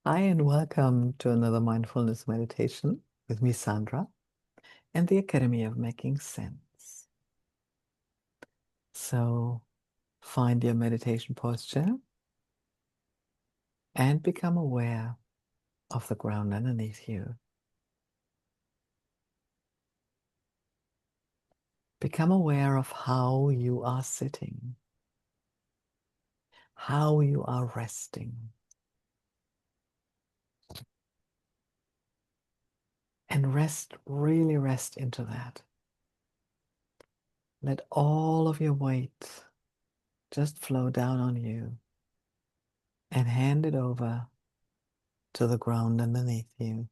Hi, and welcome to another mindfulness meditation with me, Sandra, and the Academy of Making Sense. So, find your meditation posture and become aware of the ground underneath you. Become aware of how you are sitting, how you are resting, and really rest into that. Let all of your weight just flow down on you and hand it over to the ground underneath you.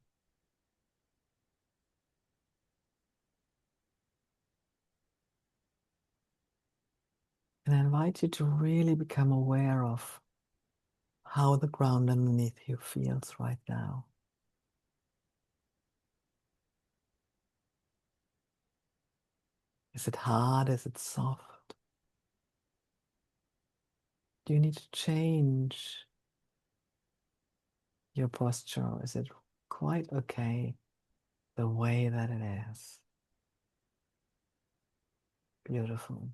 And I invite you to really become aware of how the ground underneath you feels right now. Is it hard? Is it soft? Do you need to change your posture? Or is it quite okay the way that it is? Beautiful.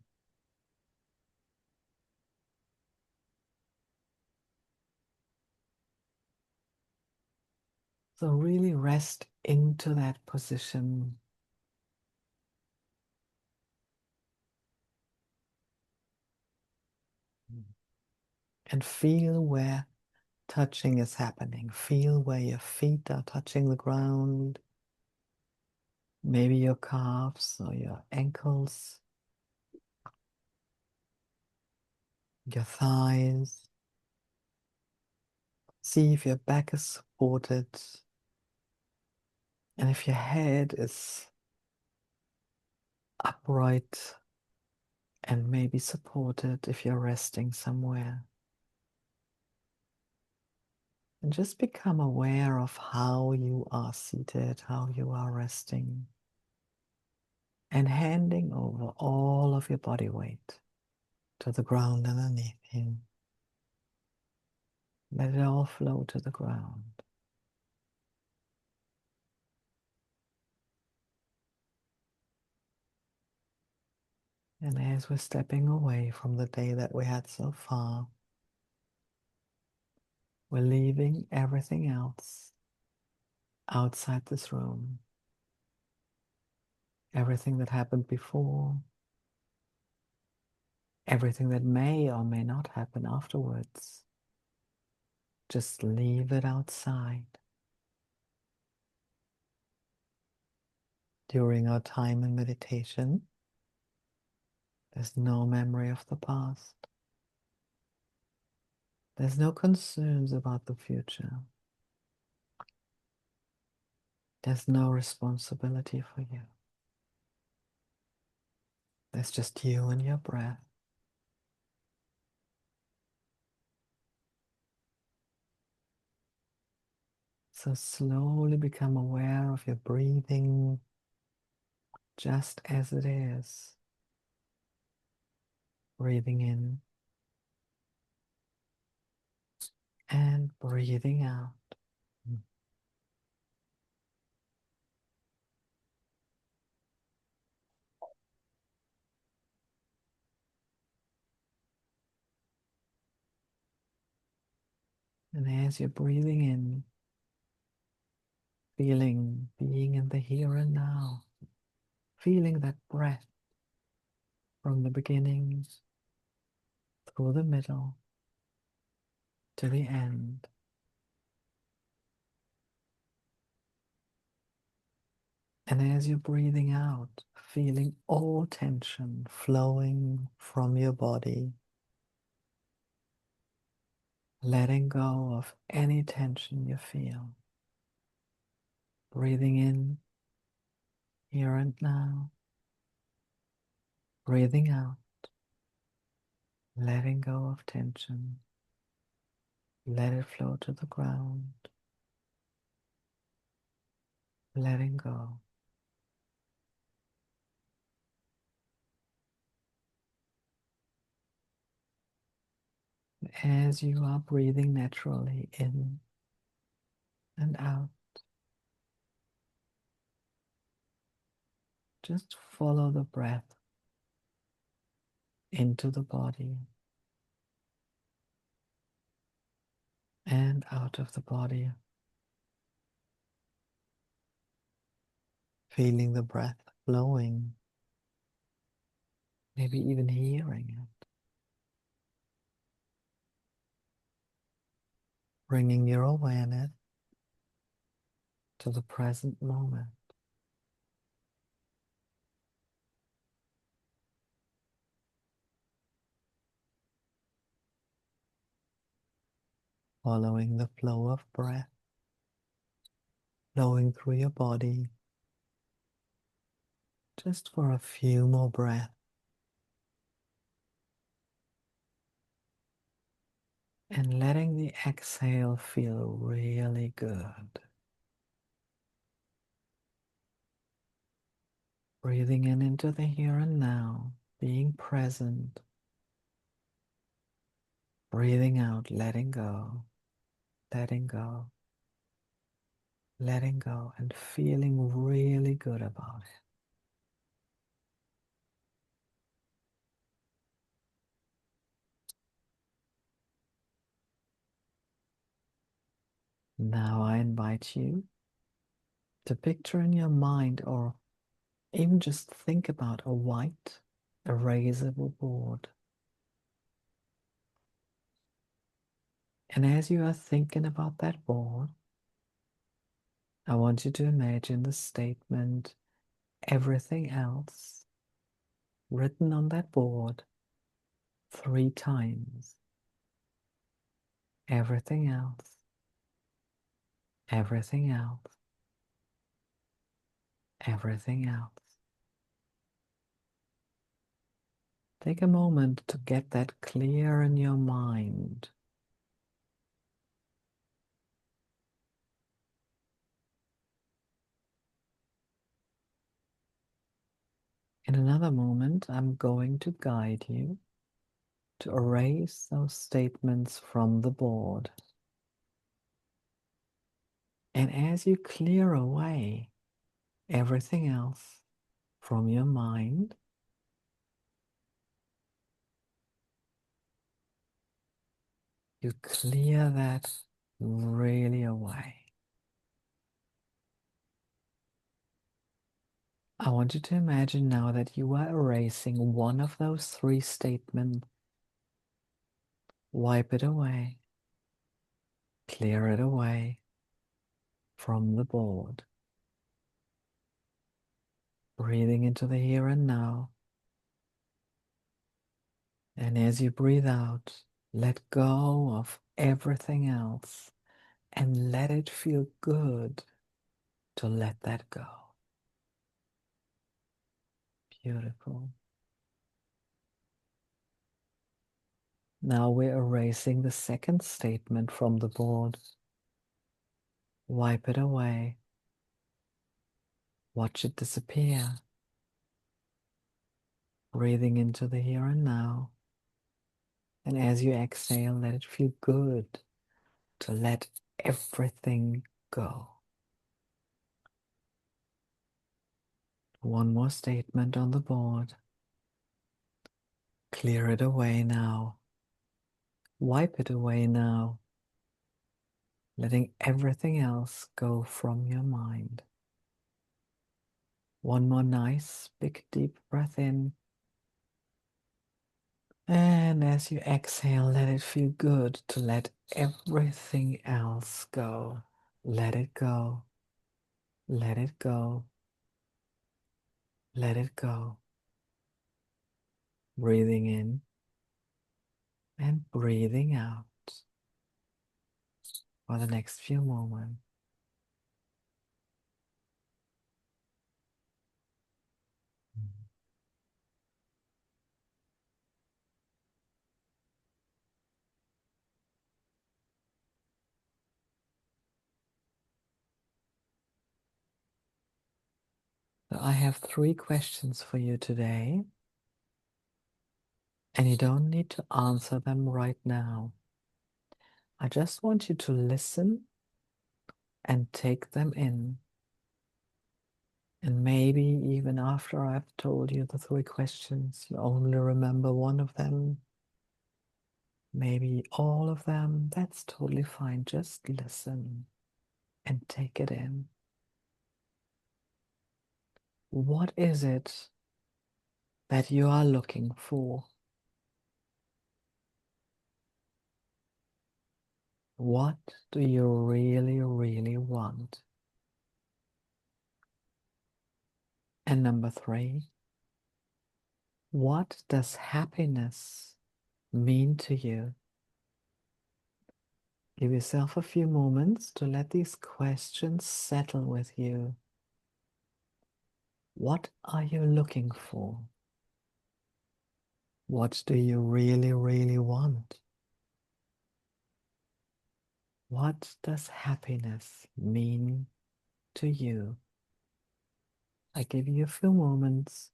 So really rest into that position and feel where touching is happening. Feel where your feet are touching the ground, maybe your calves or your ankles, your thighs. See if your back is supported and if your head is upright and maybe supported if you're resting somewhere. And just become aware of how you are seated, how you are resting, and handing over all of your body weight to the ground underneath you. Let it all flow to the ground. And as we're stepping away from the day that we had so far, we're leaving everything else outside this room. Everything that happened before, everything that may or may not happen afterwards. Just leave it outside. During our time in meditation, there's no memory of the past. There's no concerns about the future. There's no responsibility for you. There's just you and your breath. So slowly become aware of your breathing just as it is. Breathing in and breathing out. And as you're breathing in, feeling, being in the here and now, feeling that breath from the beginning through the middle to the end. And as you're breathing out, feeling all tension flowing from your body, letting go of any tension you feel. Breathing in here and now, breathing out, letting go of tension. Let it flow to the ground, letting go. As you are breathing naturally in, and out. Just follow the breath into the body and out of the body, feeling the breath flowing, maybe even hearing it, bringing your awareness to the present moment. Following the flow of breath, flowing through your body, just for a few more breaths, and letting the exhale feel really good. Breathing in into the here and now, being present. Breathing out, letting go, letting go, letting go, and feeling really good about it. Now I invite you to picture in your mind, or even just think about a white erasable board. And as you are thinking about that board, I want you to imagine the statement, everything else, written on that board 3 times. Everything else, everything else, everything else. Take a moment to get that clear in your mind. In another moment, I'm going to guide you to erase those statements from the board. And as you clear away everything else from your mind, you clear that really away. I want you to imagine now that you are erasing one of those 3 statements. Wipe it away, clear it away from the board. Breathing into the here and now. And as you breathe out, let go of everything else and let it feel good to let that go. Beautiful. Now we're erasing the second statement from the board. Wipe it away. Watch it disappear. Breathing into the here and now. And as you exhale, let it feel good to let everything go. One more statement on the board. Clear it away now. Wipe it away now. Letting everything else go from your mind. One more nice, big, deep breath in. And as you exhale, let it feel good to let everything else go. Let it go. Let it go. Let it go. Breathing in and breathing out for the next few moments. So I have 3 questions for you today, and you don't need to answer them right now. I just want you to listen and take them in. And maybe even after I've told you the 3 questions, you only remember one of them, maybe all of them. That's totally fine. Just listen and take it in. What is it that you are looking for? What do you really, really want? And number 3, what does happiness mean to you? Give yourself a few moments to let these questions settle with you. What are you looking for? What do you really, really want? What does happiness mean to you? I give you a few moments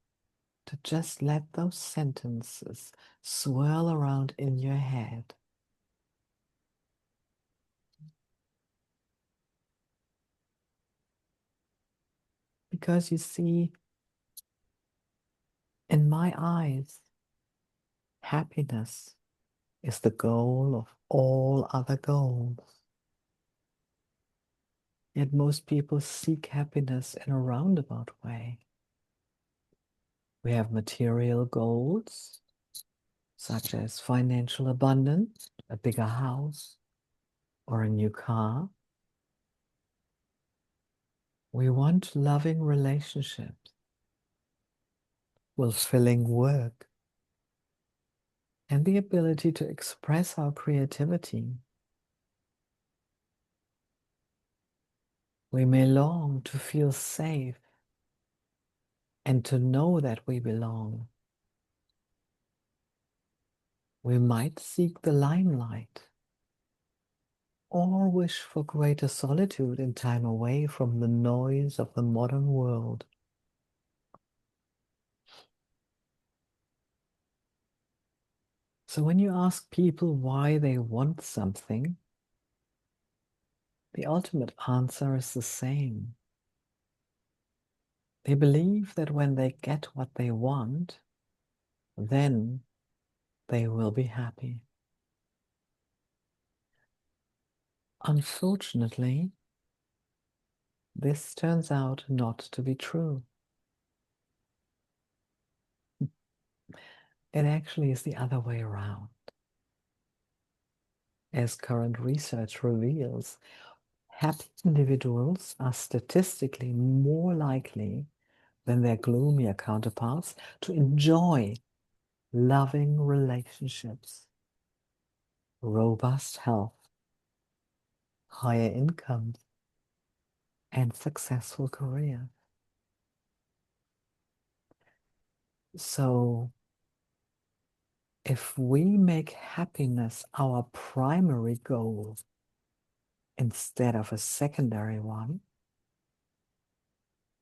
to just let those sentences swirl around in your head. Because you see, in my eyes, happiness is the goal of all other goals. Yet most people seek happiness in a roundabout way. We have material goals, such as financial abundance, a bigger house, or a new car. We want loving relationships, fulfilling work, and the ability to express our creativity. We may long to feel safe and to know that we belong. We might seek the limelight or wish for greater solitude and time away from the noise of the modern world. So when you ask people why they want something, the ultimate answer is the same. They believe that when they get what they want, then they will be happy. Unfortunately, this turns out not to be true. It actually is the other way around. As current research reveals, happy individuals are statistically more likely than their gloomier counterparts to enjoy loving relationships, robust health, higher incomes, and successful career. So, if we make happiness our primary goal instead of a secondary one,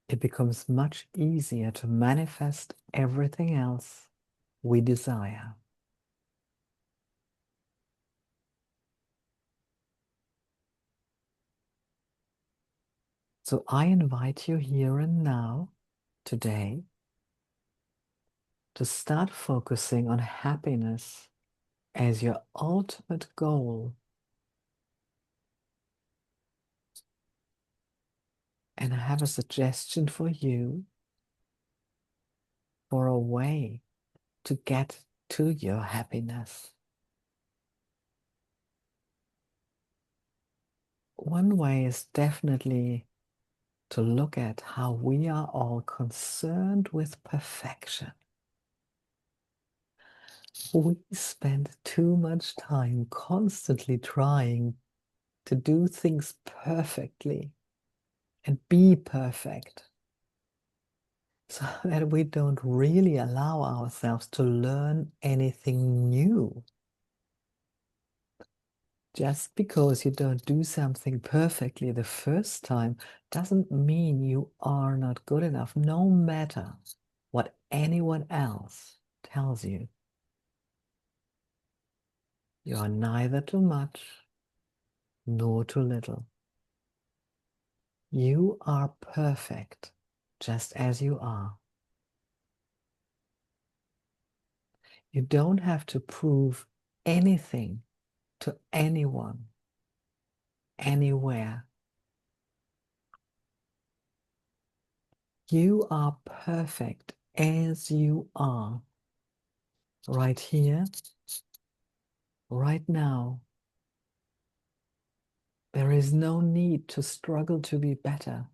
it becomes much easier to manifest everything else we desire. So I invite you here and now, today, to start focusing on happiness as your ultimate goal. And I have a suggestion for you for a way to get to your happiness. One way is definitely to look at how we are all concerned with perfection. We spend too much time constantly trying to do things perfectly and be perfect, so that we don't really allow ourselves to learn anything new. Just because you don't do something perfectly the first time doesn't mean you are not good enough, no matter what anyone else tells you. You are neither too much nor too little. You are perfect just as you are. You don't have to prove anything to anyone, anywhere. You are perfect as you are, right here, right now. There is no need to struggle to be better.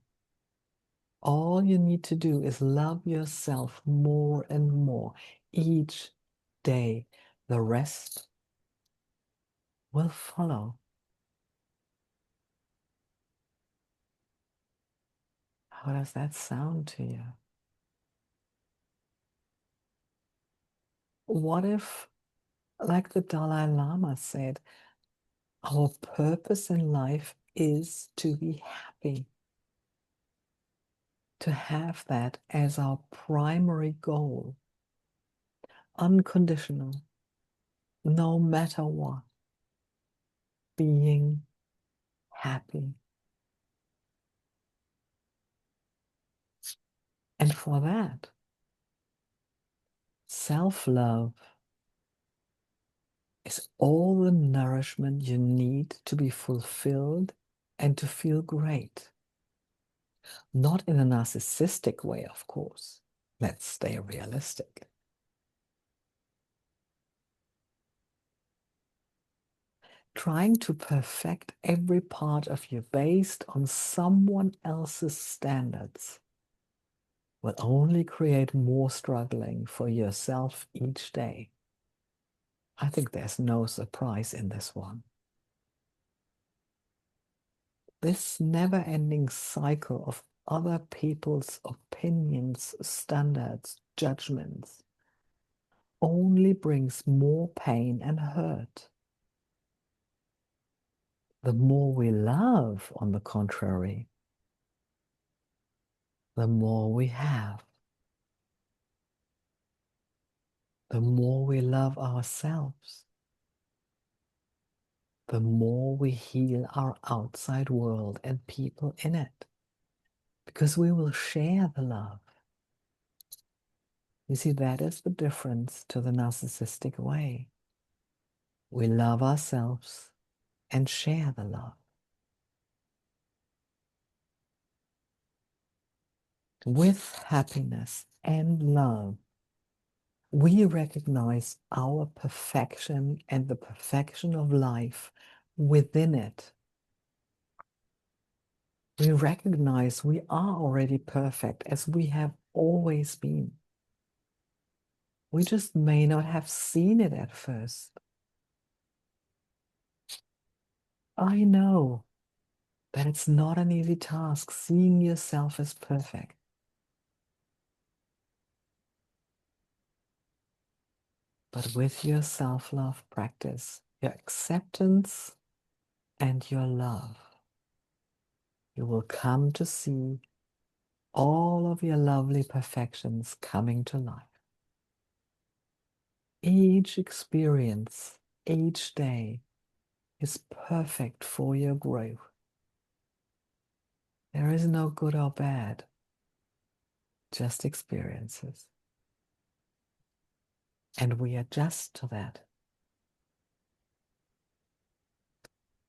All you need to do is love yourself more and more each day. The rest will follow. How does that sound to you? What if, like the Dalai Lama said, our purpose in life is to be happy, to have that as our primary goal, unconditional, no matter what, being happy. And for that, self-love is all the nourishment you need to be fulfilled and to feel great. Not in a narcissistic way, of course. Let's stay realistic. Trying to perfect every part of you based on someone else's standards will only create more struggling for yourself each day. I think there's no surprise in this one. This never-ending cycle of other people's opinions, standards, judgments only brings more pain and hurt. The more we love, on the contrary, the more we have. The more we love ourselves, the more we heal our outside world and people in it, because we will share the love. You see, that is the difference to the narcissistic way. We love ourselves and share the love. With happiness and love, we recognize our perfection and the perfection of life within it. We recognize we are already perfect as we have always been. We just may not have seen it at first. I know that it's not an easy task seeing yourself as perfect. But with your self-love practice, your acceptance and your love, you will come to see all of your lovely perfections coming to life. Each experience, each day is perfect for your growth. There is no good or bad, just experiences. And we adjust to that.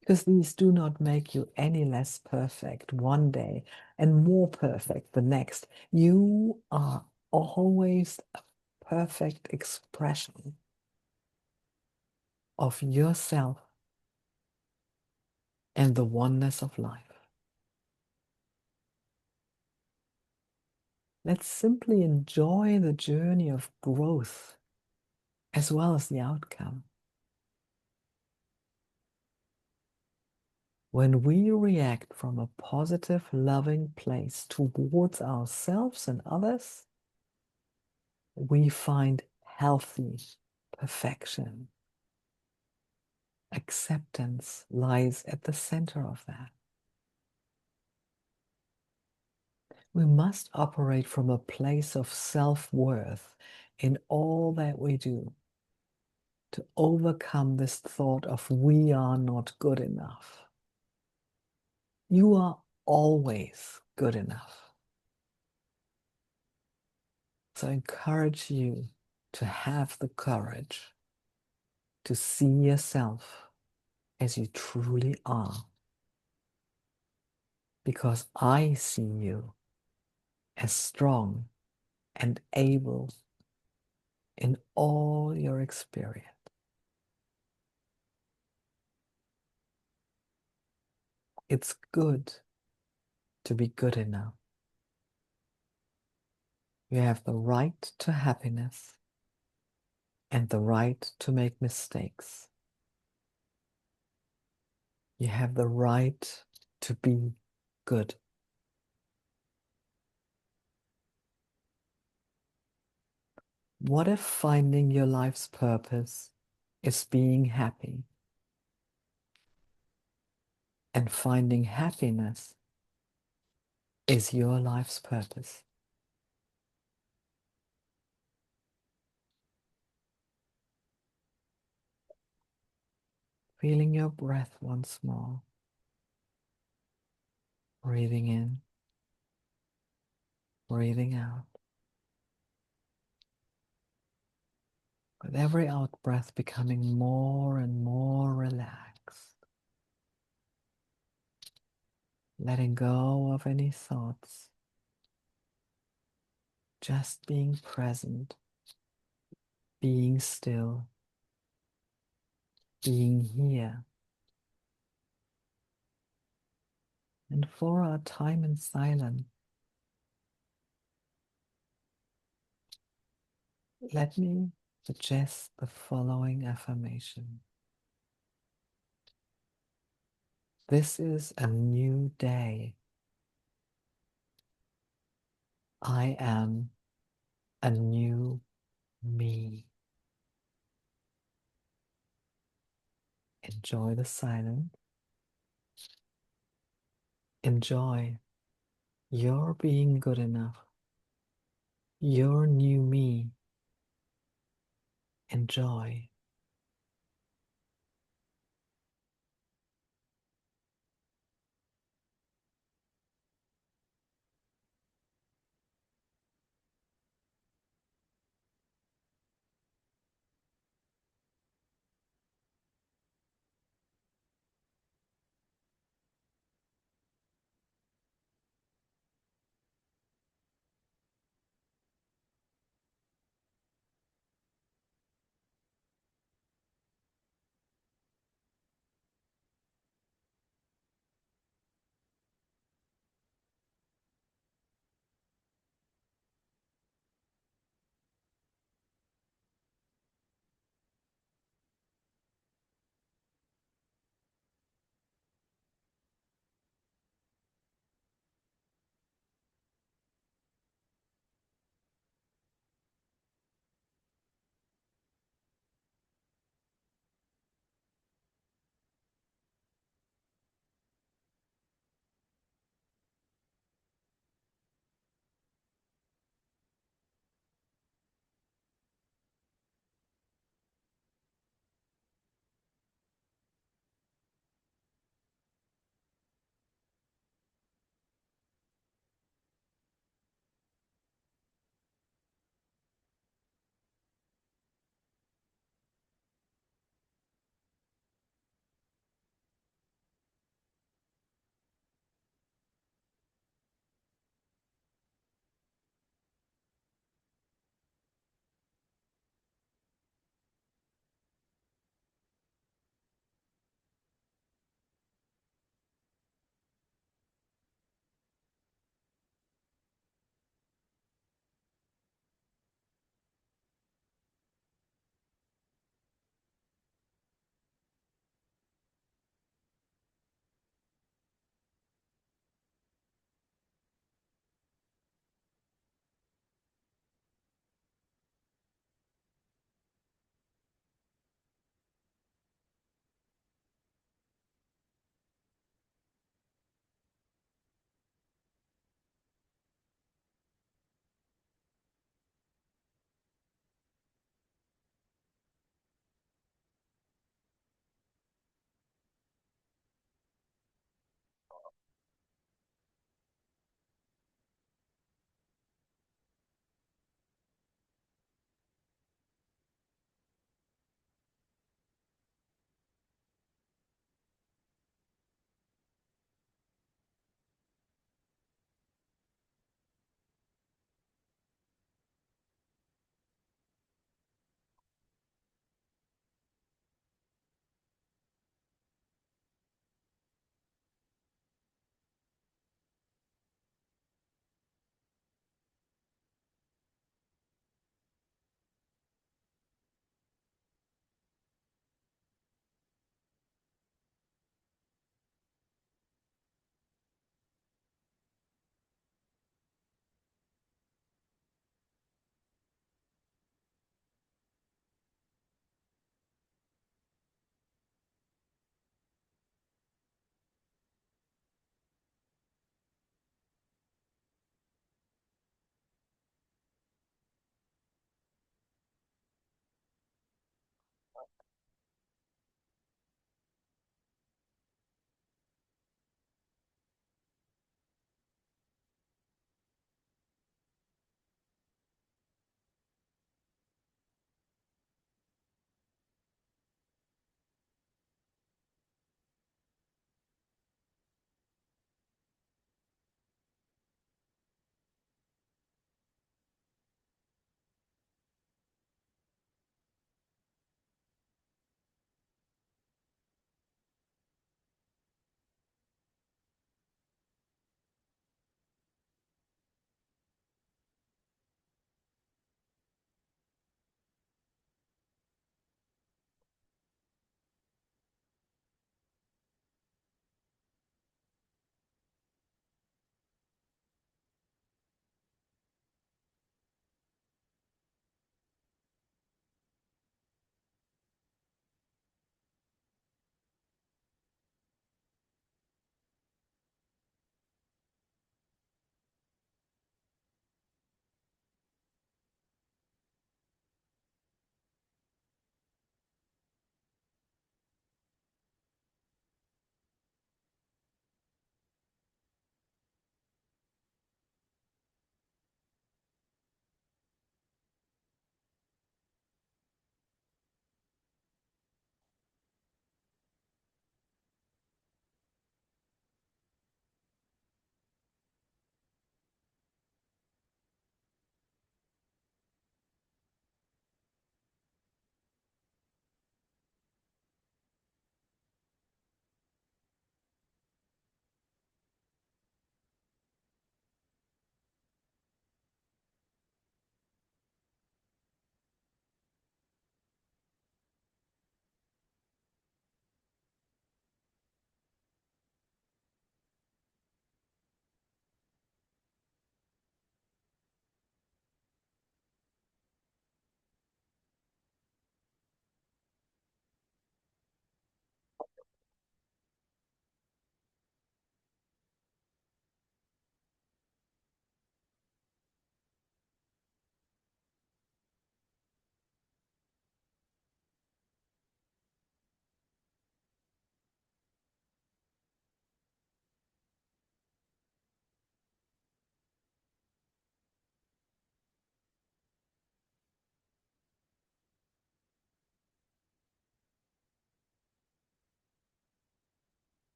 Because these do not make you any less perfect one day and more perfect the next. You are always a perfect expression of yourself and the oneness of life. Let's simply enjoy the journey of growth as well as the outcome. When we react from a positive, loving place towards ourselves and others, we find healthy perfection. Acceptance lies at the center of that. We must operate from a place of self-worth in all that we do to overcome this thought of we are not good enough. You are always good enough. So I encourage you to have the courage to see yourself as you truly are, because I see you as strong and able in all your experience. It's good to be good enough. You have the right to happiness and the right to make mistakes. You have the right to be good. What if finding your life's purpose is being happy? And finding happiness is your life's purpose. Feeling your breath once more. Breathing in, breathing out. With every out breath becoming more and more relaxed. Letting go of any thoughts. Just being present. Being still. Being here. And for our time in silence, let me suggest the following affirmation. This is a new day. I am a new me. Enjoy the silence. Enjoy your being good enough. Your new me. Enjoy.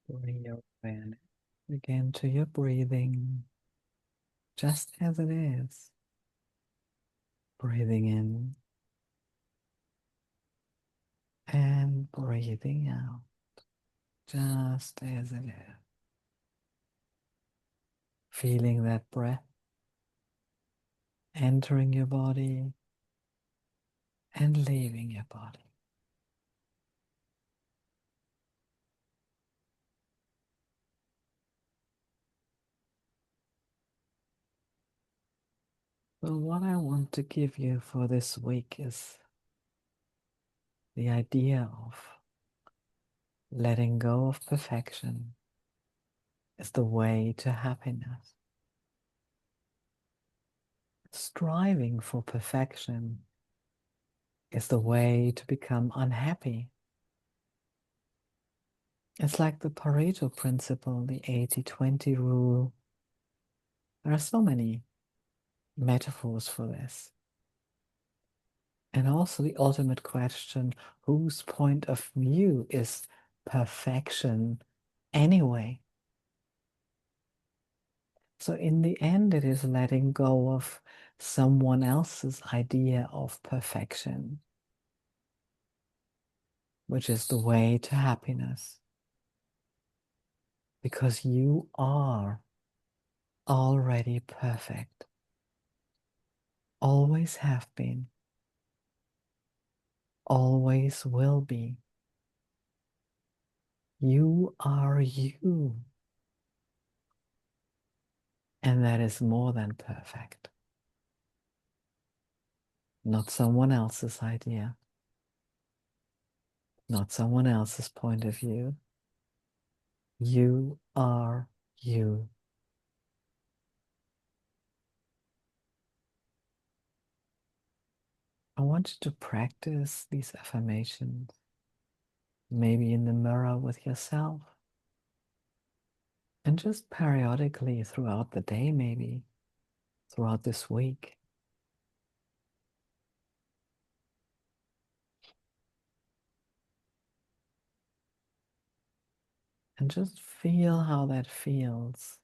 Bring your awareness again to your breathing, just as it is. Breathing in and breathing out, just as it is. Feeling that breath entering your body and leaving your body. So what I want to give you for this week is the idea of letting go of perfection is the way to happiness. Striving for perfection is the way to become unhappy. It's like the Pareto principle, the 80-20 rule. There are so many metaphors for this. And also the ultimate question, whose point of view is perfection anyway? So in the end, it is letting go of someone else's idea of perfection, which is the way to happiness. Because you are already perfect, always have been, always will be. You are you. And that is more than perfect. Not someone else's idea, not someone else's point of view. You are you. I want you to practice these affirmations, maybe in the mirror with yourself, and just periodically throughout the day, maybe throughout this week. And just feel how that feels.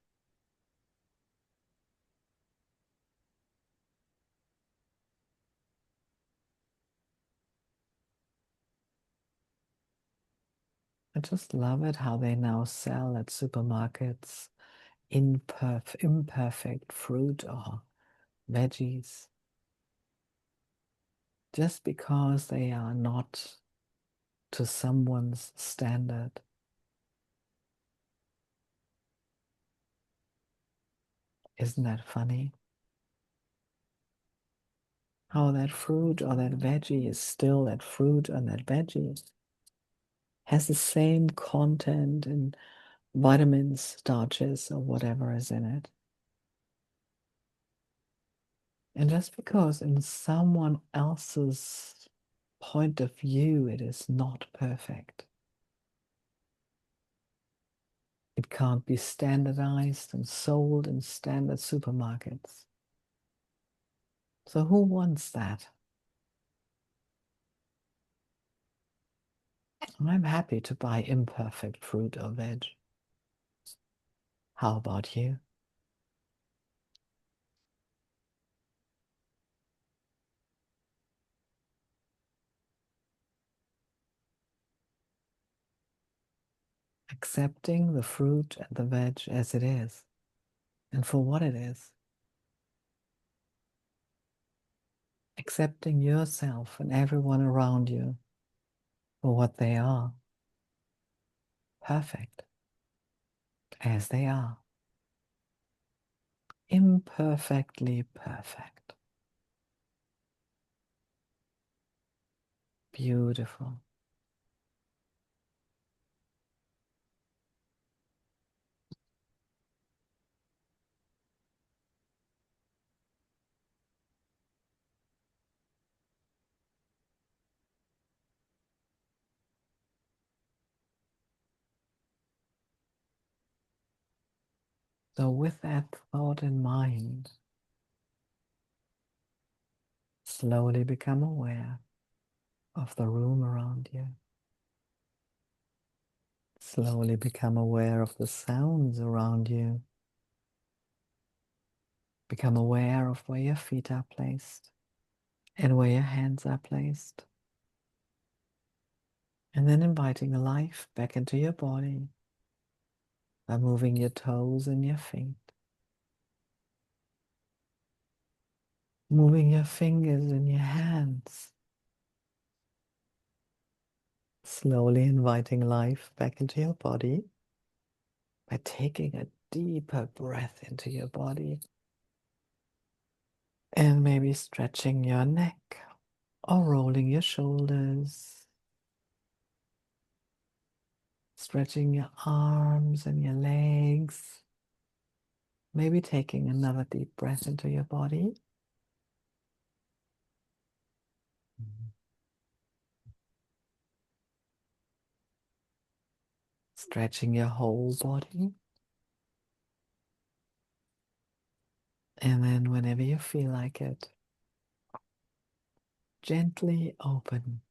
I just love it how they now sell at supermarkets imperfect fruit or veggies. Just because they are not to someone's standard. Isn't that funny? How that fruit or that veggie is still that fruit and that veggie. Has the same content and vitamins, starches, or whatever is in it. And just because in someone else's point of view it is not perfect, it can't be standardized and sold in standard supermarkets. So who wants that? I'm happy to buy imperfect fruit or veg. How about you? Accepting the fruit and the veg as it is and for what it is. Accepting yourself and everyone around you for what they are. Perfect as they are. Imperfectly perfect. Beautiful. So with that thought in mind, slowly become aware of the room around you. Slowly become aware of the sounds around you. Become aware of where your feet are placed and where your hands are placed. And then inviting life back into your body by moving your toes and your feet. Moving your fingers and your hands. Slowly inviting life back into your body by taking a deeper breath into your body. And maybe stretching your neck or rolling your shoulders. Stretching your arms and your legs. Maybe taking another deep breath into your body. Stretching your whole body. And then whenever you feel like it, gently open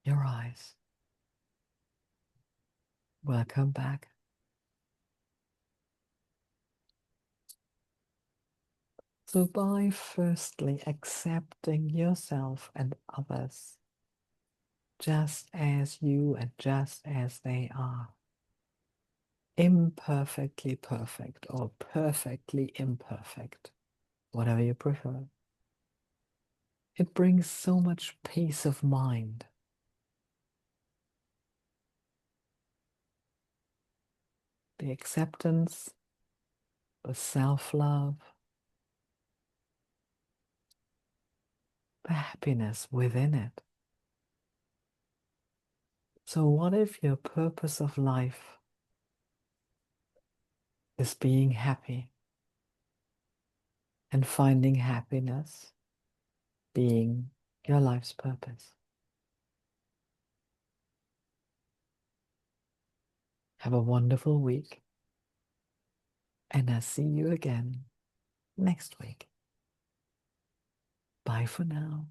your eyes. Welcome back. So by firstly accepting yourself and others just as you and just as they are, imperfectly perfect or perfectly imperfect, whatever you prefer, it brings so much peace of mind. The acceptance, the self-love, the happiness within it. So what if your purpose of life is being happy and finding happiness being your life's purpose? Have a wonderful week, and I'll see you again next week. Bye for now.